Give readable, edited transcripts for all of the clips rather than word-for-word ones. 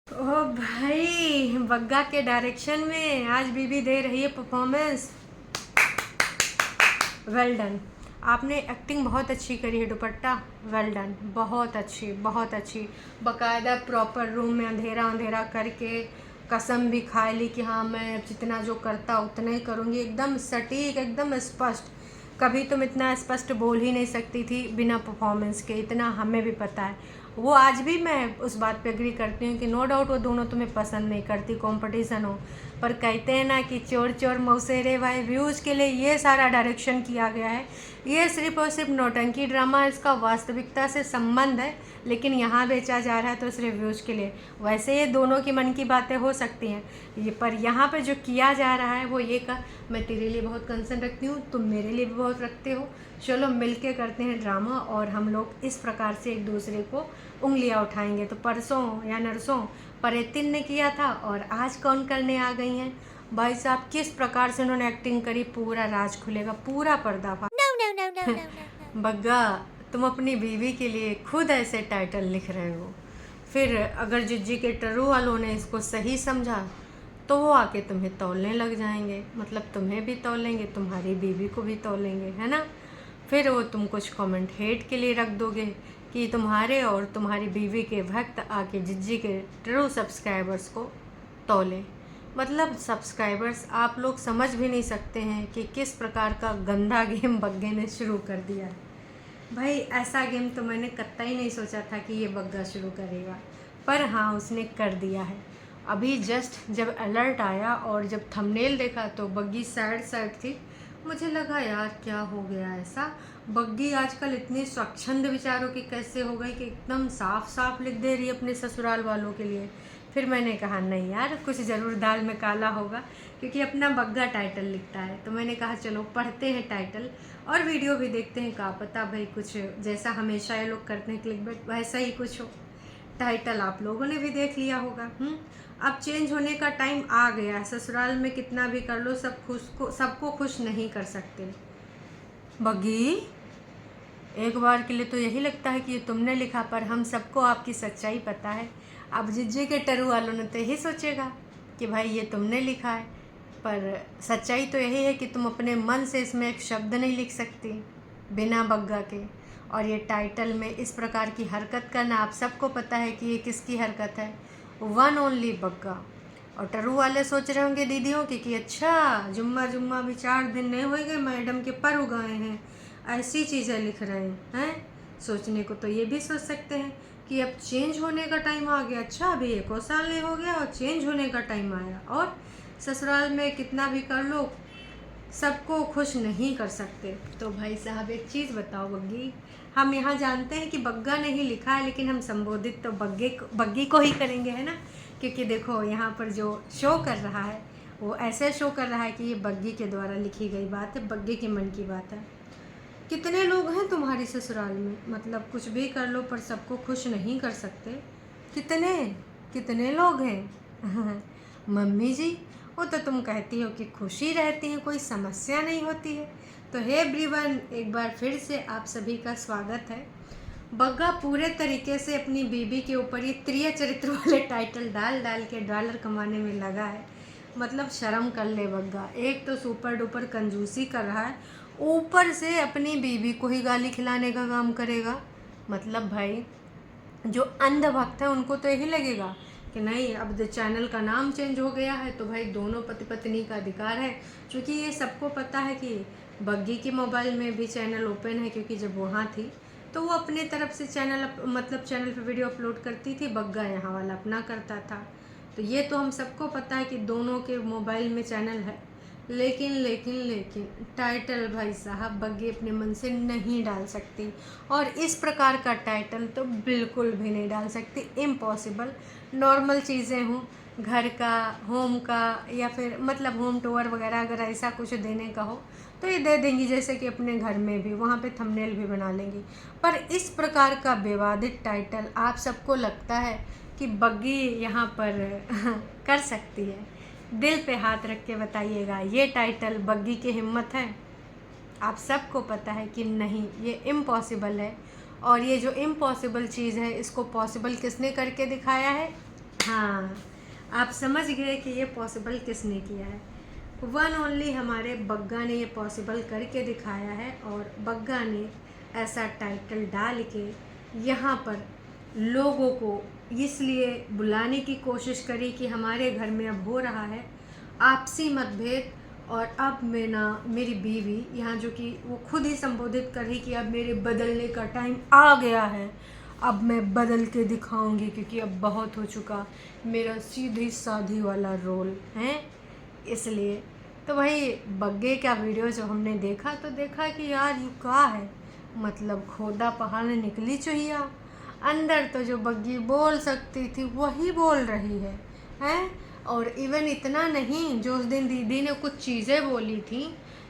ओ भाई, बग्गा के डायरेक्शन में आज बीबी दे रही है परफॉर्मेंस। Well done. आपने एक्टिंग बहुत अच्छी करी है। दुपट्टा वेल डन, बहुत अच्छी बहुत अच्छी। बकायदा प्रॉपर रूम में अंधेरा अंधेरा करके कसम भी खा ली कि हाँ मैं जितना जो करता उतना ही करूँगी। एकदम सटीक, एकदम स्पष्ट। कभी तुम इतना स्पष्ट बोल ही नहीं सकती थी बिना परफॉर्मेंस के, इतना हमें भी पता है। वो आज भी मैं उस बात पे एग्री करती हूँ कि नो डाउट वो दोनों तुम्हें पसंद नहीं करती, कंपटीशन हो। पर कहते हैं ना कि चोर चोर मौसेरे भाई, व्यूज़ के लिए ये सारा डायरेक्शन किया गया है। ये सिर्फ और सिर्फ नौटंकी ड्रामा, इसका वास्तविकता से संबंध है, लेकिन यहाँ बेचा जा रहा है तो सिर्फ व्यूज़ के लिए। वैसे ये दोनों की मन की बातें हो सकती हैं ये, पर यहाँ पे जो किया जा रहा है वो ये का मैं तेरे लिए बहुत कंसर्न रखती हूँ, तुम मेरे लिए भी बहुत रखते हो, चलो मिलके करते हैं ड्रामा और हम लोग इस प्रकार से एक दूसरे को उंगलियां उठाएंगे। तो परसों या नरसों परेतिन ने किया था और आज कौन करने आ गई हैं। भाई साहब किस प्रकार से उन्होंने एक्टिंग करी, पूरा राज खुलेगा, पूरा पर्दाफाश। no, बग्गा, तुम अपनी बीवी के लिए खुद ऐसे टाइटल लिख रहे हो, फिर अगर जिज्जी के टरू वालों ने इसको सही समझा तो वो आके तुम्हें तौलने लग जाएंगे। मतलब तुम्हें भी तौलेंगे, तुम्हारी बीवी को भी तौलेंगे, है ना। फिर वो तुम कुछ कमेंट हेट के लिए रख दोगे कि तुम्हारे और तुम्हारी बीवी के भक्त आके जिज्जी के ट्रू सब्सक्राइबर्स को तौले। मतलब सब्सक्राइबर्स, आप लोग समझ भी नहीं सकते हैं कि किस प्रकार का गंदा गेम बग्गे ने शुरू कर दिया है। भाई ऐसा गेम तो मैंने कतई नहीं सोचा था कि ये बग्गा शुरू करेगा, पर हाँ उसने कर दिया है। अभी जस्ट जब अलर्ट आया और जब थंबनेल देखा तो बग्गी सैड सैड थी। मुझे लगा यार क्या हो गया ऐसा, बग्गी आजकल इतनी स्वच्छंद विचारों की कैसे हो गई कि एकदम साफ साफ लिख दे रही है अपने ससुराल वालों के लिए। फिर मैंने कहा नहीं यार, कुछ ज़रूर दाल में काला होगा, क्योंकि अपना बग्गा टाइटल लिखता है। तो मैंने कहा चलो पढ़ते हैं टाइटल और वीडियो भी देखते हैं, क्या पता भाई कुछ जैसा हमेशा ये लोग करते हैं क्लिकबेट वैसा ही कुछ हो। टाइटल आप लोगों ने भी देख लिया होगा। अब चेंज होने का टाइम आ गया। ससुराल में कितना भी कर लो, सबको खुश नहीं कर सकते। बग्गी, एक बार के लिए तो यही लगता है कि ये तुमने लिखा, पर हम सबको आपकी सच्चाई पता है। अब जिज्जी के टरू वालों ने तो यही सोचेगा कि भाई ये तुमने लिखा है, पर सच्चाई तो यही है कि तुम अपने मन से इसमें एक शब्द नहीं लिख सकती बिना बग्गा के। और ये टाइटल में इस प्रकार की हरकत करना, आप सबको पता है कि ये किसकी हरकत है, वन ओनली बग्गा। और टरू वाले सोच रहे होंगे दीदियों की कि अच्छा जुम्मा जुम्मा भी 4 दिन नहीं हो गए, मैडम के पर उगाए हैं, ऐसी चीज़ें लिख रहे हैं। सोचने को तो ये भी सोच सकते हैं कि अब चेंज होने का टाइम आ गया। अच्छा अभी 1 साल नहीं हो गया और चेंज होने का टाइम आया, और ससुराल में कितना भी कर लो सबको खुश नहीं कर सकते। तो भाई साहब एक चीज़ बताओ बग्गी, हम यहाँ जानते हैं कि बग्गा ने ही लिखा है, लेकिन हम संबोधित तो बग्गी को ही करेंगे, है ना। क्योंकि देखो यहाँ पर जो शो कर रहा है वो ऐसे शो कर रहा है कि ये बग्गी के द्वारा लिखी गई बात है, बग्गी के मन की बात है। कितने लोग हैं तुम्हारी ससुराल में, मतलब कुछ भी कर लो पर सबको खुश नहीं कर सकते। कितने कितने लोग हैं मम्मी जी, वो तो तुम कहती हो कि खुशी रहती है, कोई समस्या नहीं होती है। तो हे एवरीवन, एक बार फिर से आप सभी का स्वागत है। बग्गा पूरे तरीके से अपनी बीबी के ऊपर ये त्रिय चरित्र वाले टाइटल डाल डाल के डॉलर कमाने में लगा है। मतलब शर्म कर ले बग्गा, एक तो सुपर डुपर कंजूसी कर रहा है, ऊपर से अपनी बीबी को ही गाली खिलाने का काम करेगा। मतलब भाई जो अंध भक्त है उनको तो यही लगेगा कि नहीं, अब चैनल का नाम चेंज हो गया है तो भाई दोनों पति पत्नी का अधिकार है। क्योंकि ये सबको पता है कि बग्गी के मोबाइल में भी चैनल ओपन है, क्योंकि जब वहाँ थी तो वो अपने तरफ से चैनल पे वीडियो अपलोड करती थी, बग्गा यहाँ वाला अपना करता था। तो ये तो हम सबको पता है कि दोनों के मोबाइल में चैनल है। लेकिन लेकिन लेकिन टाइटल भाई साहब बग्गी अपने मन से नहीं डाल सकती, और इस प्रकार का टाइटल तो बिल्कुल भी नहीं डाल सकती, इम्पॉसिबल। नॉर्मल चीज़ें हों, घर का, होम का, या फिर मतलब होम टूर वगैरह अगर ऐसा कुछ देने का हो तो ये दे देंगी, जैसे कि अपने घर में भी वहाँ पे थंबनेल भी बना लेंगी। पर इस प्रकार का विवादित टाइटल आप सबको लगता है कि बग्गी यहाँ पर कर सकती है? दिल पे हाथ रख के बताइएगा, ये टाइटल बग्गी की हिम्मत है? आप सबको पता है कि नहीं, ये इम्पॉसिबल है। और ये जो इम्पॉसिबल चीज़ है इसको पॉसिबल किसने करके दिखाया है? हाँ, आप समझ गए कि ये पॉसिबल किसने किया है। वन ओनली हमारे बग्गा ने ये पॉसिबल करके दिखाया है, और बग्गा ने ऐसा टाइटल डाल के यहाँ पर लोगों को इसलिए बुलाने की कोशिश करी कि हमारे घर में अब हो रहा है आपसी मतभेद, और अब मेरी बीवी यहाँ जो कि वो खुद ही संबोधित कर रही कि अब मेरे बदलने का टाइम आ गया है, अब मैं बदल के दिखाऊंगी, क्योंकि अब बहुत हो चुका मेरा सीधी साधी वाला रोल है। इसलिए तो भाई बग्गे का वीडियो जो हमने देखा तो देखा कि यार यू का है, मतलब खोदा पहाड़ ने निकली चुहिया, अंदर तो जो बग्गी बोल सकती थी वही बोल रही है हैं। और इवन इतना नहीं, जो उस दिन दीदी ने कुछ चीज़ें बोली थी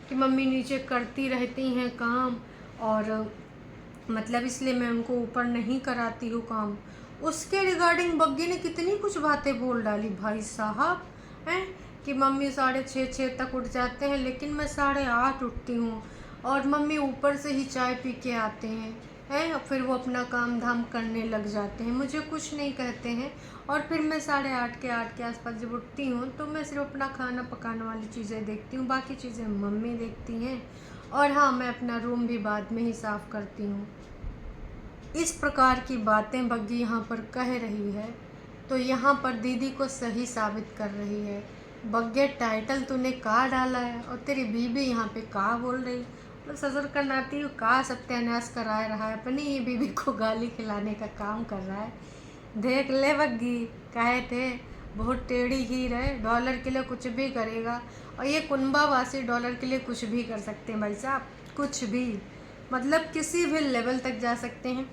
कि मम्मी नीचे करती रहती हैं काम, और मतलब इसलिए मैं उनको ऊपर नहीं कराती हूँ काम, उसके रिगार्डिंग बग्गी ने कितनी कुछ बातें बोल डाली भाई साहब हैं, कि मम्मी 6:30 तक उठ जाते हैं लेकिन मैं 8:30 उठती हूँ, और मम्मी ऊपर से ही चाय पी के आते हैं और फिर वो अपना काम धाम करने लग जाते हैं, मुझे कुछ नहीं कहते हैं, और फिर मैं 8:30 के आसपास जब उठती हूँ तो मैं सिर्फ अपना खाना पकाने वाली चीज़ें देखती हूँ, बाकी चीज़ें मम्मी देखती हैं, और हाँ मैं अपना रूम भी बाद में ही साफ़ करती हूँ। इस प्रकार की बातें बग्गी यहाँ पर कह रही है, तो यहाँ पर दीदी को सही साबित कर रही है। बग्गे टाइटल तूने का डाला है और तेरी बीबी यहाँ पे का बोल रही, तो ससुर का नाती का सत्यानाश करा रहा है, अपनी ही बीबी को गाली खिलाने का काम कर रहा है। देख ले बग्गी, कहे थे बहुत टेढ़ी हीर है, डॉलर के लिए कुछ भी करेगा, और ये कुंभावासी डॉलर के लिए कुछ भी कर सकते हैं भाई साहब, कुछ भी, मतलब किसी भी लेवल तक जा सकते हैं,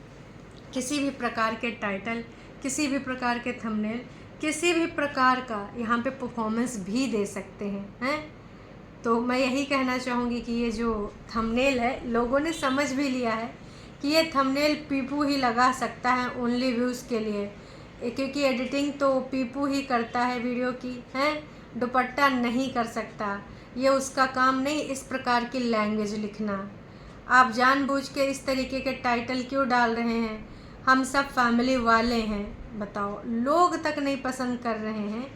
किसी भी प्रकार के टाइटल, किसी भी प्रकार के थंबनेल, किसी भी प्रकार का यहाँ पे परफॉर्मेंस भी दे सकते हैं। तो मैं यही कहना चाहूँगी कि ये जो थंबनेल है लोगों ने समझ भी लिया है कि ये थंबनेल पीपू ही लगा सकता है ओनली व्यूज़ के लिए, क्योंकि एडिटिंग तो पीपू ही करता है वीडियो की हैं, दुपट्टा नहीं कर सकता, ये उसका काम नहीं इस प्रकार की लैंग्वेज लिखना। आप जानबूझ के इस तरीके के टाइटल क्यों डाल रहे हैं, हम सब फैमिली वाले हैं, बताओ लोग तक नहीं पसंद कर रहे हैं।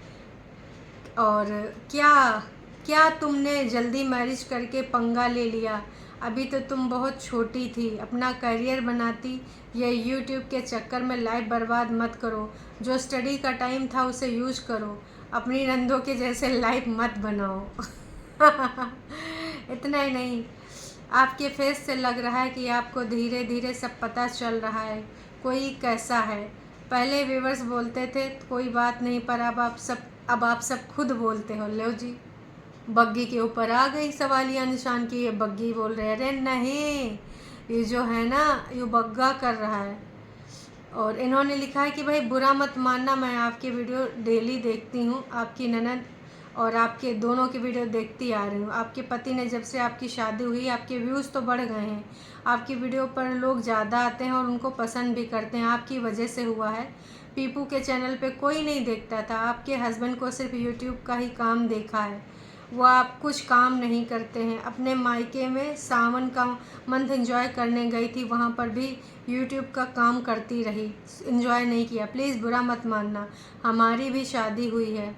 और क्या क्या तुमने जल्दी मैरिज करके पंगा ले लिया, अभी तो तुम बहुत छोटी थी, अपना करियर बनाती, ये यूट्यूब के चक्कर में लाइफ बर्बाद मत करो, जो स्टडी का टाइम था उसे यूज करो, अपनी नंदों के जैसे लाइफ मत बनाओ। इतना ही नहीं, आपके फेस से लग रहा है कि आपको धीरे धीरे सब पता चल रहा है कोई कैसा है। पहले व्यूवर्स बोलते थे कोई बात नहीं, पर अब आप सब खुद बोलते हो। लो जी, बग्गी के ऊपर आ गई सवालिया निशान की, ये बग्गी बोल रहे हैं, अरे नहीं ये जो है ना ये बग्गा कर रहा है। और इन्होंने लिखा है कि भाई बुरा मत मानना, मैं आपकी वीडियो डेली देखती हूँ, आपकी ननद और आपके दोनों की वीडियो देखती आ रही हूँ। आपके पति ने जब से आपकी शादी हुई आपके व्यूज़ तो बढ़ गए हैं, आपकी वीडियो पर लोग ज़्यादा आते हैं और उनको पसंद भी करते हैं, आपकी वजह से हुआ है। पीपू के चैनल पे कोई नहीं देखता था, आपके हस्बैंड को सिर्फ यूट्यूब का ही काम देखा है, वो आप कुछ काम नहीं करते हैं। अपने मायके में सावन का मंथ एंजॉय करने गई थी, वहाँ पर भी यूट्यूब का काम करती रही, एंजॉय नहीं किया। प्लीज़ बुरा मत मानना, हमारी भी शादी हुई है,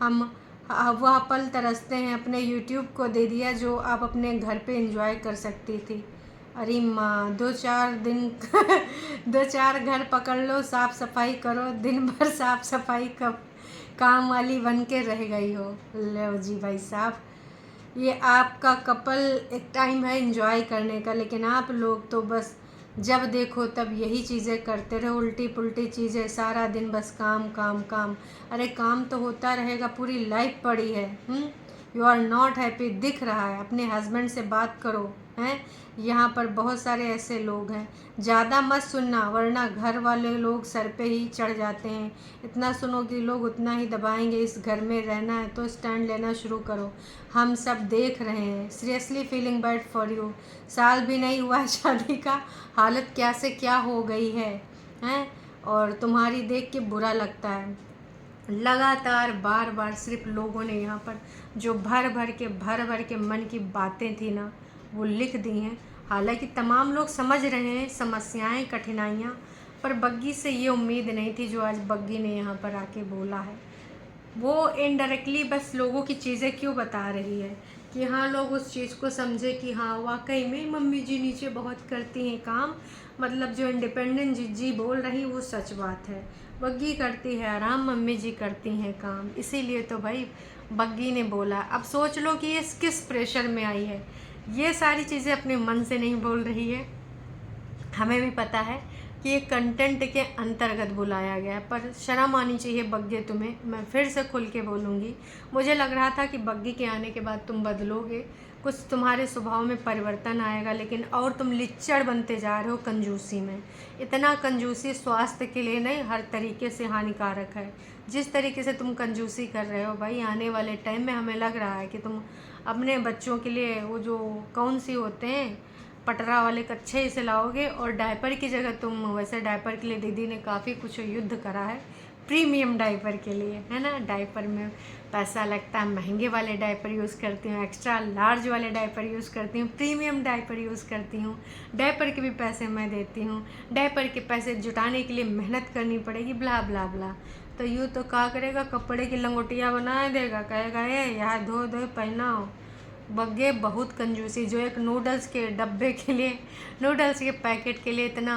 हम वह पल तरसते हैं, अपने यूट्यूब को दे दिया जो आप अपने घर पे एंजॉय कर सकती थी। अरे माँ 2-4 दिन 2-4 घर पकड़ लो, साफ़ सफाई करो, दिन भर साफ़ सफाई कब काम वाली बन के रह गई हो। लो जी भाई साहब, ये आपका कपल एक टाइम है एंजॉय करने का, लेकिन आप लोग तो बस जब देखो तब यही चीज़ें करते रहो, उल्टी पुल्टी चीज़ें, सारा दिन बस काम काम काम। अरे काम तो होता रहेगा, पूरी लाइफ पड़ी है। यू आर नॉट हैप्पी दिख रहा है, अपने हस्बैंड से बात करो हैं। यहाँ पर बहुत सारे ऐसे लोग हैं, ज़्यादा मत सुनना वरना घर वाले लोग सर पे ही चढ़ जाते हैं। इतना सुनो कि लोग उतना ही दबाएंगे। इस घर में रहना है तो स्टैंड लेना शुरू करो, हम सब देख रहे हैं। Seriously feeling bad for you, साल भी नहीं हुआ है शादी का, हालत क्या से क्या हो गई है हैं, और तुम्हारी देख के बुरा लगता है। लगातार बार बार सिर्फ लोगों ने यहाँ पर जो भर भर के मन की बातें थी ना वो लिख दी हैं। हालांकि तमाम लोग समझ रहे हैं समस्याएं, कठिनाइयाँ, पर बग्गी से ये उम्मीद नहीं थी जो आज बग्गी ने यहाँ पर आके बोला है। वो इनडायरेक्टली बस लोगों की चीज़ें क्यों बता रही है कि हाँ लोग उस चीज़ को समझे कि हाँ वाकई में मम्मी जी नीचे बहुत करती हैं काम, मतलब जो इंडिपेंडेंट जी बोल रही वो सच बात है। बग्गी करती है आराम, मम्मी जी करती हैं काम, इसीलिए तो भाई बग्गी ने बोला। अब सोच लो कि ये किस प्रेशर में आई है, ये सारी चीज़ें अपने मन से नहीं बोल रही है। हमें भी पता है कि ये कंटेंट के अंतर्गत बुलाया गया है, पर शर्म आनी चाहिए बग्गे तुम्हें। मैं फिर से खुल के बोलूँगी, मुझे लग रहा था कि बग्गी के आने के बाद तुम बदलोगे, कुछ तुम्हारे स्वभाव में परिवर्तन आएगा, लेकिन और तुम लिच्चड़ बनते जा रहे हो कंजूसी में। इतना कंजूसी स्वास्थ्य के लिए नहीं, हर तरीके से हानिकारक है। जिस तरीके से तुम कंजूसी कर रहे हो भाई, आने वाले टाइम में हमें लग रहा है कि तुम अपने बच्चों के लिए वो जो कौन सी होते हैं पटरा वाले कच्छे से लाओगे, और डायपर की जगह तुम, वैसे डायपर के लिए दीदी ने काफ़ी कुछ युद्ध करा है, प्रीमियम डायपर के लिए, है ना। डायपर में पैसा लगता है, महंगे वाले डायपर यूज़ करती हूँ, एक्स्ट्रा लार्ज वाले डायपर यूज़ करती हूँ, प्रीमियम डायपर यूज़ करती हूँ, डायपर के भी पैसे मैं देती हूँ, डायपर के पैसे जुटाने के लिए मेहनत करनी पड़ेगी, ब्ला ब्ला ब्ला। तो यूँ तो क्या करेगा, कपड़े की लंगोटियाँ बना देगा, कहेगा ये यहाँ धो धो पहनाओ। बग्गे बहुत कंजूसी, जो एक नूडल्स के डब्बे के लिए, नूडल्स के पैकेट के लिए इतना,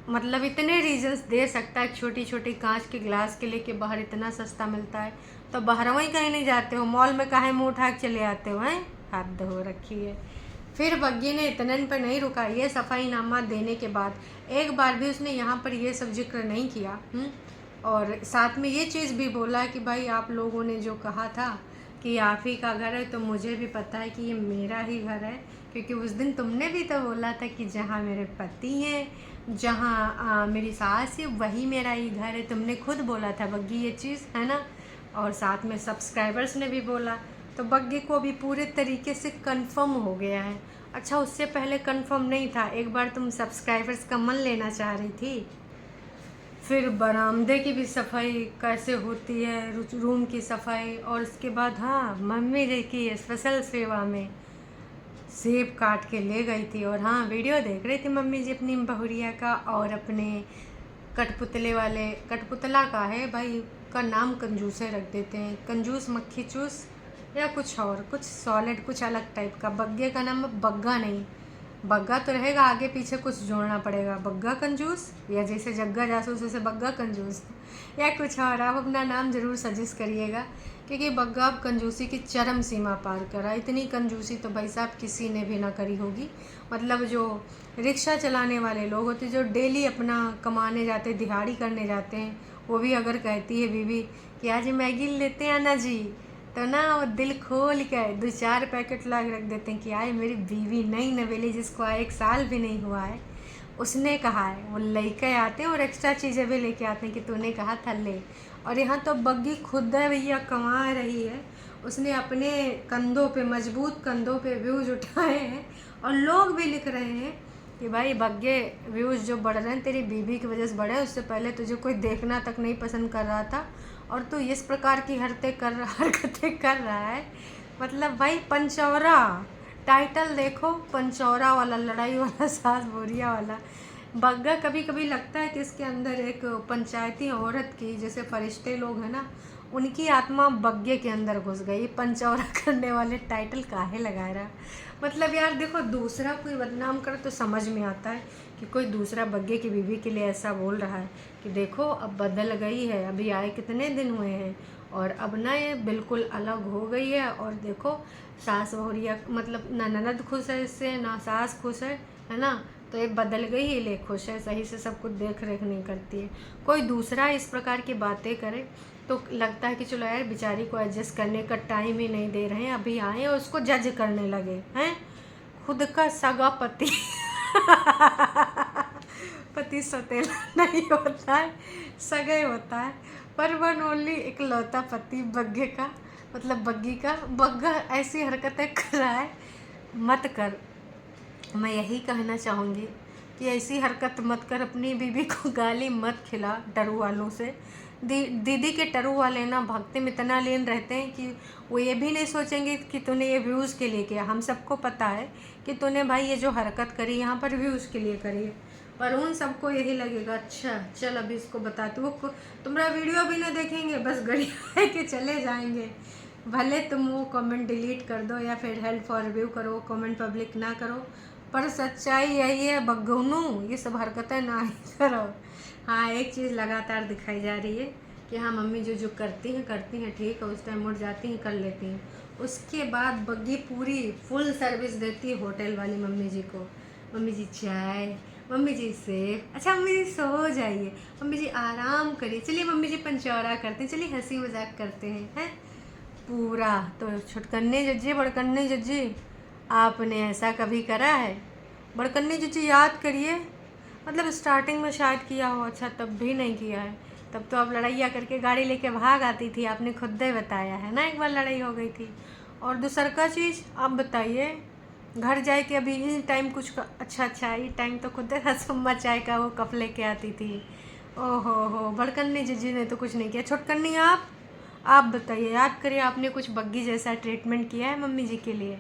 मतलब इतने रीजंस दे सकता है, छोटी छोटी कांच के ग्लास के लिए कि बाहर इतना सस्ता मिलता है, तो बाहर वहीं कहीं नहीं जाते हो, मॉल में काहे मुँह उठा के चले आते हो, हैं हाथ धो रखी है। फिर बग्गी ने इतने पर नहीं रुका, ये सफाईनामा देने के बाद एक बार भी उसने यहाँ पर ये सब जिक्र नहीं किया। और साथ में ये चीज़ भी बोला कि भाई आप लोगों ने जो कहा था कि आप ही का घर है, तो मुझे भी पता है कि ये मेरा ही घर है, क्योंकि उस दिन तुमने भी तो बोला था कि जहाँ मेरे पति हैं, जहाँ मेरी सास है, वही मेरा ही घर है। तुमने खुद बोला था बग्गी ये चीज़, है ना। और साथ में सब्सक्राइबर्स ने भी बोला, तो बग्गी को भी पूरे तरीके से कंफर्म हो गया है। अच्छा, उससे पहले कंफर्म नहीं था, एक बार तुम सब्सक्राइबर्स का मन लेना चाह रही थी। फिर बरामदे की भी सफाई कैसे होती है, रूम की सफाई, और उसके बाद हाँ मम्मी जी की स्पेशल सेवा में सेब काट के ले गई थी। और हाँ वीडियो देख रही थी मम्मी जी अपनी बहुरिया का, और अपने कठपुतले वाले, कठपुतला का है भाई का नाम कंजूसे रख देते हैं, कंजूस मक्खी चूस या कुछ और, कुछ सॉलिड, कुछ अलग टाइप का। बग्गे का नाम बग्गा नहीं, बग्गा तो रहेगा, आगे पीछे कुछ जोड़ना पड़ेगा, बग्गा कंजूस, या जैसे जग्गा जासूस वैसे बग्गा कंजूस, या कुछ और। आप अपना नाम ज़रूर सजेस्ट करिएगा, क्योंकि बग्गा अब कंजूसी की चरम सीमा पार करा। इतनी कंजूसी तो भाई साहब किसी ने भी ना करी होगी। मतलब जो रिक्शा चलाने वाले लोग होते, जो डेली अपना कमाने जाते, दिहाड़ी करने जाते हैं, वो भी अगर कहती है बीवी कि आज मैगी लेते आना जी, तो ना वो दिल खोल के 2-4 पैकेट ला रख देते हैं कि आए मेरी बीवी नई नवेली, जिसको आए 1 साल भी नहीं हुआ है, उसने कहा है। वो लेके आते हैं और एक्स्ट्रा चीज़ें भी लेके आते हैं कि तूने कहा था ले। और यहाँ तो बग्गी खुद है भैया, कमा रही है, उसने अपने कंधों पे, मजबूत कंधों पे व्यूज़ उठाए हैं, और लोग भी लिख रहे हैं कि भाई बग्गे व्यूज़ जो बढ़ रहे हैं तेरी बीवी की वजह से बढ़े, उससे पहले तुझे कोई देखना तक नहीं पसंद कर रहा था, और तू इस प्रकार की हरकतें कर रहा है। मतलब भाई पंचौरा टाइटल देखो, पंचौरा वाला, लड़ाई वाला, सास बोरिया वाला। बग्गा कभी कभी लगता है कि इसके अंदर एक पंचायती औरत की, जैसे फरिश्ते लोग हैं ना, उनकी आत्मा बग्गे के अंदर घुस गई। पंचौरा करने वाले टाइटल काहे लगा रहा। मतलब यार देखो, दूसरा कोई बदनाम करे तो समझ में आता है कि कोई दूसरा बग्गे की बीवी के लिए ऐसा बोल रहा है कि देखो अब बदल गई है, अभी आए कितने दिन हुए हैं, और अब ना ये बिल्कुल अलग हो गई है। और देखो सास बहुरिया, मतलब ना ननद खुश है इससे, ना सास खुश है ना, तो ये बदल गई, ये ले खुश है, सही से सब कुछ देख रेख नहीं करती है। कोई दूसरा इस प्रकार की बातें करे तो लगता है कि चलो यार बेचारी को एडजस्ट करने का टाइम ही नहीं दे रहे हैं, अभी आए और उसको जज करने लगे हैं। खुद का सगा पति पति सौतेला नहीं होता है, सगा ही होता है, पर वन ओनली इकलौता पति बग्गे का, मतलब बग्गी का। बग्गा ऐसी हरकतें कर रहा है, मत कर। मैं यही कहना चाहूँगी कि ऐसी हरकत मत कर, अपनी बीवी को गाली मत खिला डरू वालों से। दीदी के टरू वाले ना भक्ति में इतना लीन रहते हैं कि वो ये भी नहीं सोचेंगे कि तूने ये व्यूज़ के लिए किया। हम सबको पता है कि तूने भाई ये जो हरकत करी यहाँ पर व्यूज़ के लिए करी है, पर उन सबको यही लगेगा अच्छा चल अभी इसको बताती वो तुम्हारा वीडियो भी ना देखेंगे, बस गड़िया के चले जाएंगे। भले तुम वो कमेंट डिलीट कर दो या फिर हेल्प फॉर रिव्यू करो, कमेंट पब्लिक ना करो, पर सच्चाई यही है बग्गुनू, ये सब हरकतें ना ही करो। हाँ एक चीज़ लगातार दिखाई जा रही है कि हाँ मम्मी जो जो करती हैं ठीक है, उस टाइम उठ जाती हैं कर लेती हैं। उसके बाद बग्गी पूरी फुल सर्विस देती है होटल वाली मम्मी जी को। मम्मी जी चाय, मम्मी जी सेब, अच्छा मम्मी जी सो जाइए, मम्मी जी आराम करिए, चलिए मम्मी जी पंचौरा करते हैं, चलिए हंसी मजाक करते हैं पूरा। तो छुटकन्ने जज्जी बड़कन्ने जज्जी, आपने ऐसा कभी करा है? बड़कन्ने जज्जी याद करिए, मतलब स्टार्टिंग में शायद किया हो, अच्छा तब भी नहीं किया है। तब तो आप लड़ाइया करके गाड़ी लेके भाग आती थी, आपने खुद ही बताया है ना, एक बार लड़ाई हो गई थी। और दूसर का चीज़ आप बताइए, घर जाए कि अभी इस टाइम कुछ अच्छा ये टाइम तो खुद रसम्मा चाय का वो कप लेके आती थी। ओहो बड़कन्नी जीजी ने तो कुछ नहीं किया। छोटकन्नी आप बताइए, याद करिए आपने कुछ बग्गी जैसा ट्रीटमेंट किया है मम्मी जी के लिए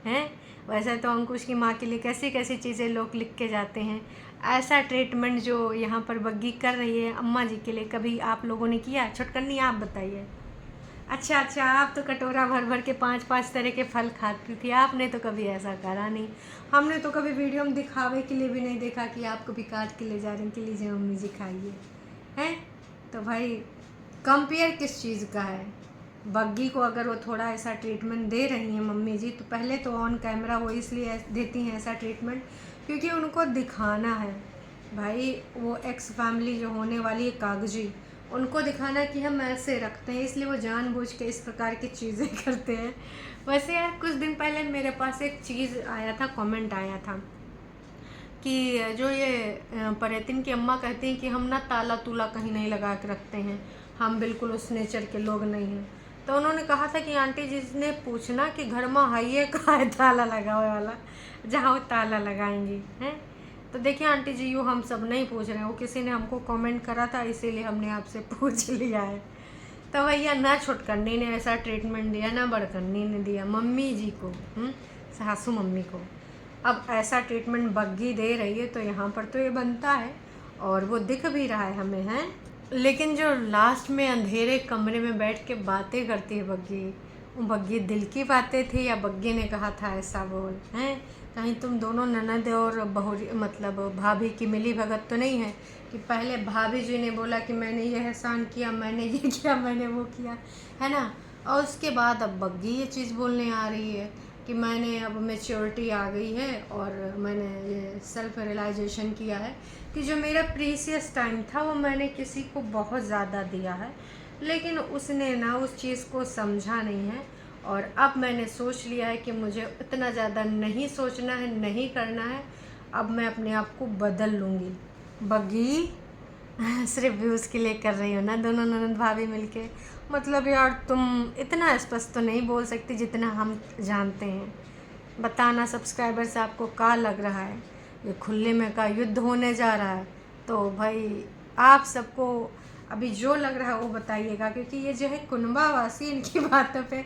हैं? वैसे तो अंकुश की माँ के लिए कैसी कैसी चीज़ें लोग लिख के जाते हैं, ऐसा ट्रीटमेंट जो यहाँ पर बग्गी कर रही है अम्मा जी के लिए कभी आप लोगों ने किया? छोटकन्नी आप बताइए। अच्छा आप तो कटोरा भर भर के 5-5 तरह के फल खाती थी, आपने तो कभी ऐसा करा नहीं। हमने तो कभी वीडियो में दिखावे के लिए भी नहीं देखा कि आप कभी काट के ले जा रहे हैं कि लीजिए मम्मी जी खाइए हैं। तो भाई कंपेयर किस चीज़ का है? बग्गी को अगर वो थोड़ा ऐसा ट्रीटमेंट दे रही हैं मम्मी जी, तो पहले तो ऑन कैमरा वो इसलिए देती हैं ऐसा ट्रीटमेंट क्योंकि उनको दिखाना है भाई, वो एक्स फैमिली जो होने वाली है कागजी, उनको दिखाना कि हम ऐसे रखते हैं, इसलिए वो जानबूझ के इस प्रकार की चीज़ें करते हैं। वैसे यार कुछ दिन पहले मेरे पास एक चीज़ आया था, कमेंट आया था कि जो ये परेतिन की अम्मा कहती हैं कि हम ना ताला तूला कहीं नहीं लगा के रखते हैं, हम बिल्कुल उस नेचर के लोग नहीं हैं। तो उन्होंने कहा था कि आंटी जिसने पूछना कि घर में हाइए कहाँ है ताला लगा हुआ वाला, जहाँ वो ताला लगाएंगी हैं। तो देखिए आंटी जी यूँ हम सब नहीं पूछ रहे हैं, वो किसी ने हमको कमेंट करा था इसीलिए हमने आपसे पूछ लिया है। तो भैया ना छोटकन्नी ने ऐसा ट्रीटमेंट दिया ना बड़कन्नी ने दिया मम्मी जी को, सासू मम्मी को। अब ऐसा ट्रीटमेंट बग्गी दे रही है तो यहाँ पर तो ये बनता है और वो दिख भी रहा है हमें हैं। लेकिन जो लास्ट में अंधेरे कमरे में बैठ के बातें करती है बग्गी, वो बग्गी दिल की बातें थी या बग्गी ने कहा था ऐसा बोल हैं? कहीं तुम दोनों ननद और बहू मतलब भाभी की मिली भगत तो नहीं है कि पहले भाभी जी ने बोला कि मैंने ये एहसान किया, मैंने ये किया, मैंने वो किया, है ना, और उसके बाद अब बग्गी ये चीज़ बोलने आ रही है कि मैंने अब मैच्योरिटी आ गई है और मैंने ये सेल्फ रियलाइजेशन किया है कि जो मेरा प्रीसियस टाइम था वो मैंने किसी को बहुत ज़्यादा दिया है, लेकिन उसने ना उस चीज़ को समझा नहीं है। और अब मैंने सोच लिया है कि मुझे इतना ज़्यादा नहीं सोचना है, नहीं करना है, अब मैं अपने आप को बदल लूँगी। बग्गी सिर्फ व्यूज़ के लिए कर रही हो ना दोनों ननद भाभी मिलके, मतलब यार तुम इतना स्पष्ट तो नहीं बोल सकती जितना हम जानते हैं। बताना सब्सक्राइबर्स आपको क्या लग रहा है, ये खुले में का युद्ध होने जा रहा है? तो भाई आप सबको अभी जो लग रहा है वो बताइएगा, क्योंकि ये जो है कुनबावासी इनकी बातों पे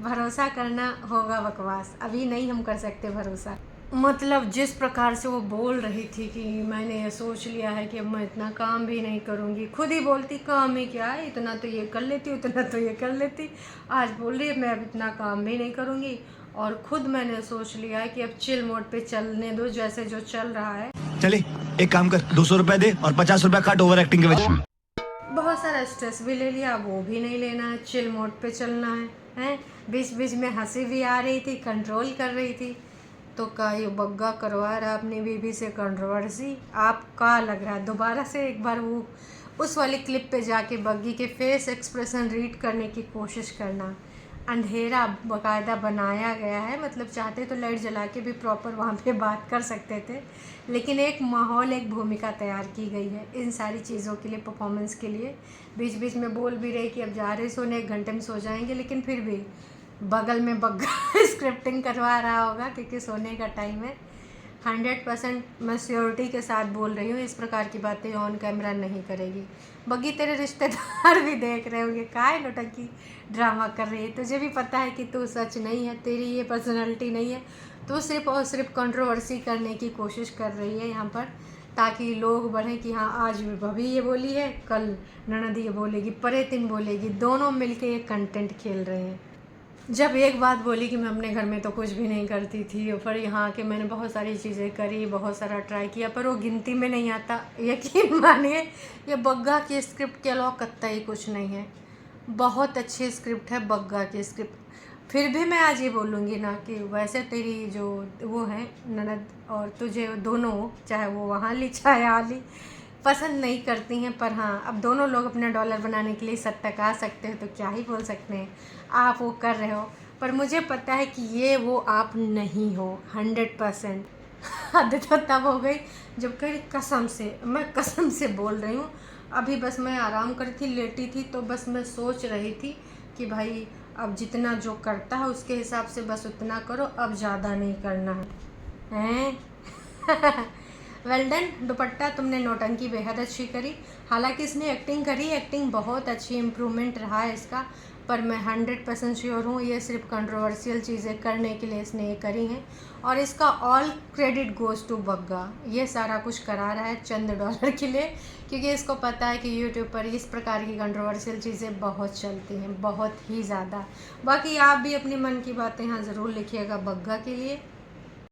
भरोसा करना होगा बकवास, अभी नहीं हम कर सकते भरोसा। मतलब जिस प्रकार से वो बोल रही थी कि मैंने ये सोच लिया है कि अब मैं इतना काम भी नहीं करूँगी, खुद ही बोलती काम ही क्या है, इतना तो ये कर लेती, उतना तो ये कर लेती, आज बोल रही है मैं अब इतना काम भी नहीं करूँगी। और खुद मैंने सोच लिया है कि अब चिल मोड पे चलने दो, जैसे जो चल रहा है। चले एक काम कर, 200 रुपए दे और 50 रुपए काट ओवर एक्टिंग के वजह से। बहुत सारा स्ट्रेस भी ले लिया, वो भी नहीं लेना है, चिल मोड पे चलना है। बीच बीच में हंसी भी आ रही थी, कंट्रोल कर रही थी। तो का ये बग्गा करवा रहा अपनी बीबी से कंट्रोवर्सी, आप का लग रहा है? दोबारा से एक बार वो उस वाली क्लिप पे जाके बग्गी के फेस एक्सप्रेशन रीड करने की कोशिश करना। अंधेरा बाकायदा बनाया गया है, मतलब चाहते तो लाइट जला के भी प्रॉपर वहाँ पे बात कर सकते थे, लेकिन एक माहौल, एक भूमिका तैयार की गई है इन सारी चीज़ों के लिए, परफॉर्मेंस के लिए। बीच बीच में बोल भी रही कि अब जा रहे सोने, 1 घंटे में सो जाएंगे, लेकिन फिर भी बगल में बग्गा स्क्रिप्टिंग करवा रहा होगा क्योंकि सोने का टाइम है। 100% मैं श्योरिटी के साथ बोल रही हूँ, इस प्रकार की बातें ऑन कैमरा नहीं करेगी। बग्गी तेरे रिश्तेदार भी देख रहे होंगे, काय नौटंकी ड्रामा कर रही है, तुझे भी पता है कि तू सच नहीं है, तेरी ये पर्सनालिटी नहीं है, तू सिर्फ और सिर्फ कंट्रोवर्सी करने की कोशिश कर रही है यहाँ पर। ताकि लोग बढ़ें कि हाँ आज भाभी ये बोली है, कल ननद ये बोलेगी, परे दिन बोलेगी, दोनों मिलके ये कंटेंट खेल रहे हैं। जब एक बात बोली कि मैं अपने घर में तो कुछ भी नहीं करती थी, और फिर यहाँ के मैंने बहुत सारी चीज़ें करी, बहुत सारा ट्राई किया, पर वो गिनती में नहीं आता। यकीन मानिए ये बग्गा की स्क्रिप्ट के अलावा कतई कुछ नहीं है। बहुत अच्छी स्क्रिप्ट है बग्गा की स्क्रिप्ट। फिर भी मैं आज ये बोलूँगी ना कि वैसे तेरी जो वो है ननद और तुझे दोनों, चाहे वो वहाँ ली चाहे यहाँ ली, पसंद नहीं करती हैं, पर हाँ अब दोनों लोग अपना डॉलर बनाने के लिए सट टका सकते हैं तो क्या ही बोल सकते हैं। आप वो कर रहे हो, पर मुझे पता है कि ये वो आप नहीं हो 100%। हद तो तब हो गई जब कहीं कसम से, मैं कसम से बोल रही हूँ। अभी बस मैं आराम कर थी, लेटी थी, तो बस मैं सोच रही थी कि भाई अब जितना जो करता है उसके हिसाब से बस उतना करो, अब ज़्यादा नहीं करना है हैं। वेल डन दुपट्टा, तुमने नौटंकी बेहद अच्छी करी। हालांकि इसने एक्टिंग करी, एक्टिंग बहुत अच्छी, इम्प्रूवमेंट रहा है इसका, पर मैं 100% श्योर हूँ ये सिर्फ कंट्रोवर्शियल चीज़ें करने के लिए इसने ये करी हैं, और इसका all credit goes to Bagga. ये सारा कुछ करा रहा है चंद डॉलर के लिए, क्योंकि इसको पता है कि यूट्यूब पर इस प्रकार की कंट्रोवर्शियल चीज़ें बहुत चलती हैं, बहुत ही ज़्यादा। बाकी आप भी अपनी मन की बातें यहाँ ज़रूर लिखिएगा बग्गा के लिए।